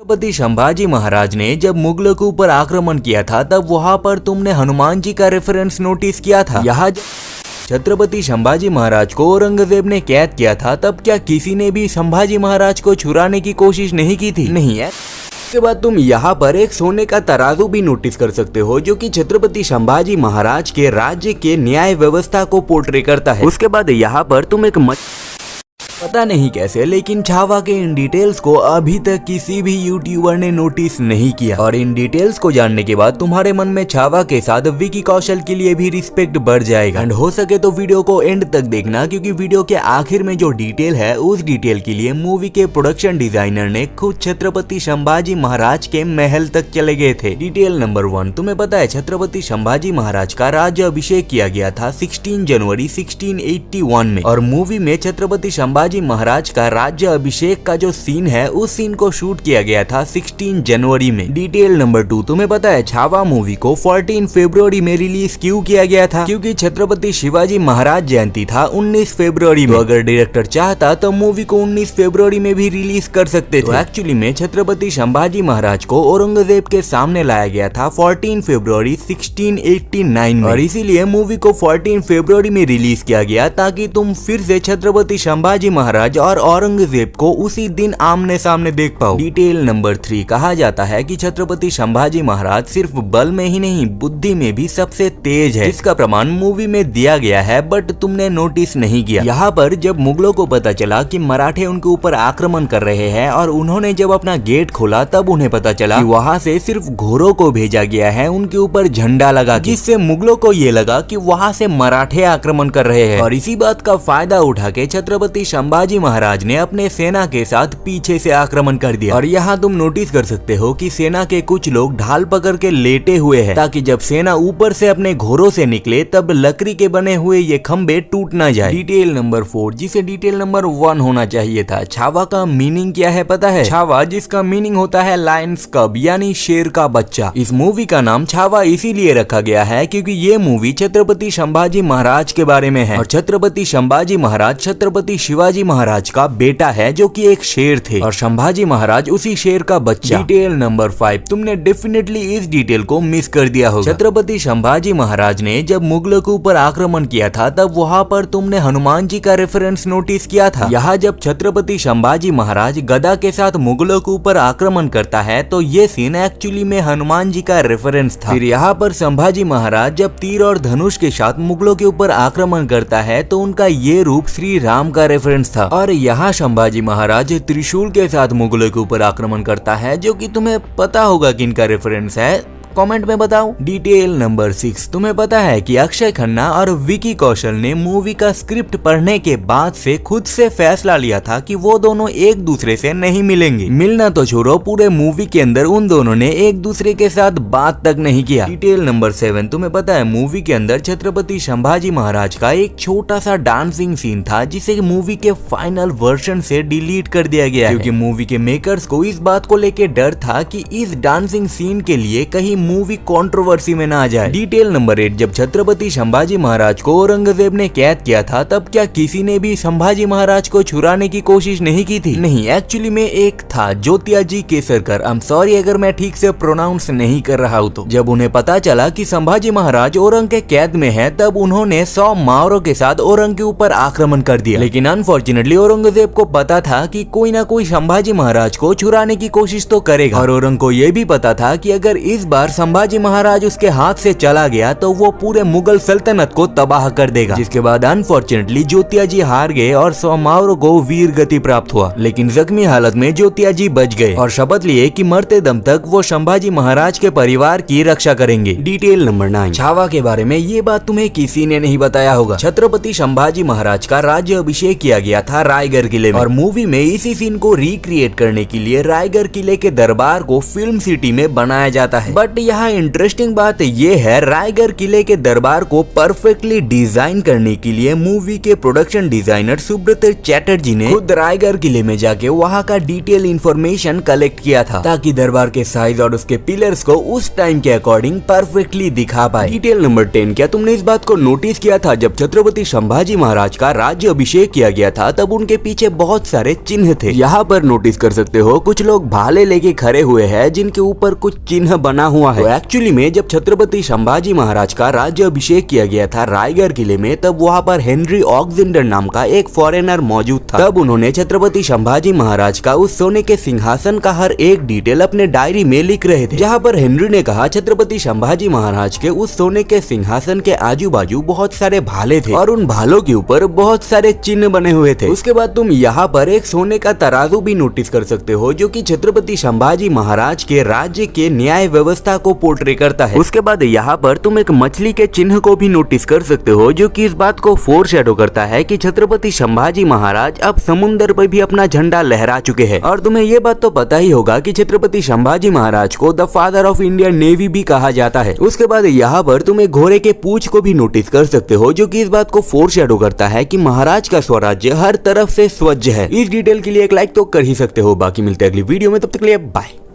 छत्रपति संभाजी महाराज ने जब मुगलों के ऊपर आक्रमण किया था तब वहाँ पर तुमने हनुमान जी का रेफरेंस नोटिस किया था। यहाँ छत्रपति संभाजी महाराज को औरंगजेब ने कैद किया था तब क्या किसी ने भी संभाजी महाराज को छुड़ाने की कोशिश नहीं की थी? नहीं है। उसके बाद तुम यहाँ पर एक सोने का तराजू भी नोटिस कर सकते हो जो कि छत्रपति संभाजी महाराज के राज्य के न्याय व्यवस्था को पोर्ट्रे करता है। उसके बाद यहाँ पर तुम एक पता नहीं कैसे लेकिन छावा के इन डिटेल्स को अभी तक किसी भी यूट्यूबर ने नोटिस नहीं किया, और इन डिटेल्स को जानने के बाद तुम्हारे मन में छावा के साथ विकी कौशल के लिए भी रिस्पेक्ट बढ़ जाएगा। एंड हो सके तो वीडियो को एंड तक देखना, क्योंकि वीडियो के आखिर में जो डिटेल है उस डिटेल के लिए मूवी के प्रोडक्शन डिजाइनर ने खुद छत्रपति संभाजी महाराज के महल तक चले गए थे। डिटेल नंबर 1, तुम्हें पता है छत्रपति संभाजी महाराज का राज्य अभिषेक किया गया था 16 जनवरी 1681 में, और मूवी में छत्रपति संभाजी महाराज का राज्य अभिषेक का जो सीन है उस सीन को शूट किया गया था 16 जनवरी में। डिटेल नंबर 2, तुम्हें पता है छावा मूवी को 14 फरवरी में रिलीज क्यों किया गया था? क्योंकि छत्रपति शिवाजी महाराज जयंती था 19 फरवरी में। तो अगर डायरेक्टर चाहता तो मूवी को 19 फरवरी में भी रिलीज कर सकते थे। एक्चुअली में छत्रपति संभाजी महाराज को औरंगजेब के सामने लाया गया था 14 फरवरी 1689 में, और इसीलिए मूवी को 14 फरवरी में रिलीज किया गया ताकि तुम फिर से छत्रपति संभाजी महाराज और औरंगजेब को उसी दिन आमने सामने देख पाओ। डिटेल नंबर 3, कहा जाता है कि छत्रपति संभाजी महाराज सिर्फ बल में ही नहीं बुद्धि में भी सबसे तेज है, जिसका प्रमाण मूवी में दिया गया है बट तुमने नोटिस नहीं किया। यहाँ पर जब मुगलों को पता चला कि मराठे उनके ऊपर आक्रमण कर रहे हैं और उन्होंने जब अपना गेट खोला तब उन्हें पता चला कि वहाँ से सिर्फ घोड़ों को भेजा गया है उनके ऊपर झंडा लगा, जिससे मुगलों को ये लगा कि वहाँ से मराठे आक्रमण कर रहे हैं, और इसी बात का फायदा उठा के छत्रपति संभाजी महाराज ने अपने सेना के साथ पीछे से आक्रमण कर दिया। और यहाँ तुम नोटिस कर सकते हो कि सेना के कुछ लोग ढाल पकड़ के लेटे हुए हैं ताकि जब सेना ऊपर से अपने घोड़ों से निकले तब लकड़ी के बने हुए ये खंबे टूट ना जाए। डिटेल नंबर 4, जिसे डिटेल नंबर 1 होना चाहिए था। छावा का मीनिंग क्या है पता है? छावा, जिसका मीनिंग होता है लायंस कब यानी शेर का बच्चा। इस मूवी का नाम छावा इसीलिए रखा गया है क्योंकि ये मूवी छत्रपति संभाजी महाराज के बारे में है, और छत्रपति संभाजी महाराज छत्रपति शिवाजी महाराज का बेटा है जो कि एक शेर थे, और संभाजी महाराज उसी शेर का बच्चा। डिटेल नंबर 5, तुमने डेफिनेटली इस डिटेल को मिस कर दिया होगा। छत्रपति संभाजी महाराज ने जब मुगलों के ऊपर आक्रमण किया था तब वहाँ पर तुमने हनुमान जी का रेफरेंस नोटिस किया था। यहाँ जब छत्रपति संभाजी महाराज गदा के साथ मुगलों के ऊपर आक्रमण करता है तो ये सीन एक्चुअली में हनुमान जी का रेफरेंस था। फिर यहाँ पर संभाजी महाराज जब तीर और धनुष के साथ मुगलों के ऊपर आक्रमण करता है तो उनका ये रूप श्री राम का रेफरेंस था, और यहाँ संभाजी महाराज त्रिशूल के साथ मुगलों के ऊपर आक्रमण करता है जो कि तुम्हें पता होगा कि इनका रेफरेंस है, कमेंट में बताओ। डिटेल नंबर 6, तुम्हें पता है कि अक्षय खन्ना और विकी कौशल ने मूवी का स्क्रिप्ट पढ़ने के बाद से खुद से फैसला लिया था कि वो दोनों एक दूसरे से नहीं मिलेंगे। मिलना तो छोड़ो, पूरे मूवी के अंदर उन दोनों ने एक दूसरे के साथ बात तक नहीं किया। डिटेल नंबर 7, तुम्हें पता है मूवी के अंदर छत्रपति संभाजी महाराज का एक छोटा सा डांसिंग सीन था जिसे मूवी के फाइनल वर्जन से डिलीट कर दिया गया, क्योंकि मूवी के मेकर्स को इस बात को लेकर डर था कि इस डांसिंग सीन के लिए कहीं मूवी कंट्रोवर्सी में ना आ जाए। डिटेल नंबर 8, जब छत्रपति संभाजी महाराज को औरंगजेब ने कैद किया था तब क्या किसी ने भी संभाजी महाराज को छुड़ाने की कोशिश नहीं की थी? नहीं, एक्चुअली में एक था ज्योतियाजी केसरकर। आई एम सॉरी अगर मैं ठीक से प्रोनाउंस नहीं कर रहा हूँ। तो जब उन्हें पता चला कि संभाजी महाराज औरंग के कैद में है तब उन्होंने 100 मावरों के साथ औरंग के ऊपर आक्रमण कर दिया, लेकिन अनफॉर्चुनेटली औरंगजेब को पता था कि कोई ना कोई संभाजी महाराज को छुड़ाने की कोशिश तो करेगा, और औरंग को यह भी पता था कि अगर इस बार संभाजी महाराज उसके हाथ से चला गया तो वो पूरे मुगल सल्तनत को तबाह कर देगा। जिसके बाद अनफॉर्चुनेटली ज्योतियाजी हार गए और 100 मावरों को वीर गति प्राप्त हुआ, लेकिन जख्मी हालत में ज्योतियाजी बच गए और शपथ लिए कि मरते दम तक वो संभाजी महाराज के परिवार की रक्षा करेंगे। डिटेल नंबर 9, छावा के बारे में ये बात तुम्हें किसी ने नहीं बताया होगा। छत्रपति संभाजी महाराज का राज्य अभिषेक किया गया था रायगढ़ किले में, और मूवी में इसी सीन को रिक्रिएट करने के लिए रायगढ़ किले के दरबार को फिल्म सिटी में बनाया जाता है। बट यहाँ इंटरेस्टिंग बात ये है, रायगढ़ किले के दरबार को परफेक्टली डिजाइन करने के लिए मूवी के प्रोडक्शन डिजाइनर सुब्रत चैटर्जी ने खुद रायगढ़ किले में जाके वहाँ का डिटेल इंफॉर्मेशन कलेक्ट किया था, ताकि दरबार के साइज और उसके पिलर्स को उस टाइम के अकॉर्डिंग परफेक्टली दिखा पाए। डिटेल नंबर 10, क्या तुमने इस बात को नोटिस किया था जब छत्रपति संभाजी महाराज का राज्य अभिषेक किया गया था तब उनके पीछे बहुत सारे चिन्ह थे। यहाँ पर नोटिस कर सकते हो कुछ लोग भाले लेके खड़े हुए हैं जिनके ऊपर कुछ चिन्ह बना हुआ है। तो एक्चुअली में जब छत्रपति संभाजी महाराज का राज्य अभिषेक किया गया था रायगढ़ किले में, तब वहाँ पर हेनरी ऑक्जेंडर नाम का एक फॉरेनर मौजूद था। तब उन्होंने छत्रपति संभाजी महाराज का उस सोने के सिंहासन का हर एक डिटेल अपने डायरी में लिख रहे थे, जहाँ पर हेनरी ने कहा छत्रपति संभाजी महाराज के उस सोने के सिंहासन के आजू बाजू बहुत सारे भाले थे और उन भालों के ऊपर बहुत सारे चिन्ह बने हुए थे। उसके बाद तुम यहाँ पर एक सोने का तराजू भी नोटिस कर सकते हो जो कि छत्रपति संभाजी महाराज के राज्य के न्याय व्यवस्था को पोर्ट्रे करता है। उसके बाद यहाँ पर तुम एक मछली के चिन्ह को भी नोटिस कर सकते हो जो कि इस बात को फोरशैडो करता है कि छत्रपति संभाजी महाराज अब समुद्र पर भी अपना झंडा लहरा चुके हैं। और तुम्हें ये बात तो पता ही होगा कि छत्रपति संभाजी महाराज को the father of Indian navy भी कहा जाता है। उसके बाद यहाँ पर तुम एक घोड़े के पूंछ को भी नोटिस कर सकते हो जो कि इस बात को फोरशैडो करता है कि महाराज का स्वराज्य हर तरफ से स्वच्छ है। इस डिटेल के लिए एक लाइक तो कर ही सकते हो। बाकी मिलते हैं अगली वीडियो में, तब तक के लिए बाय।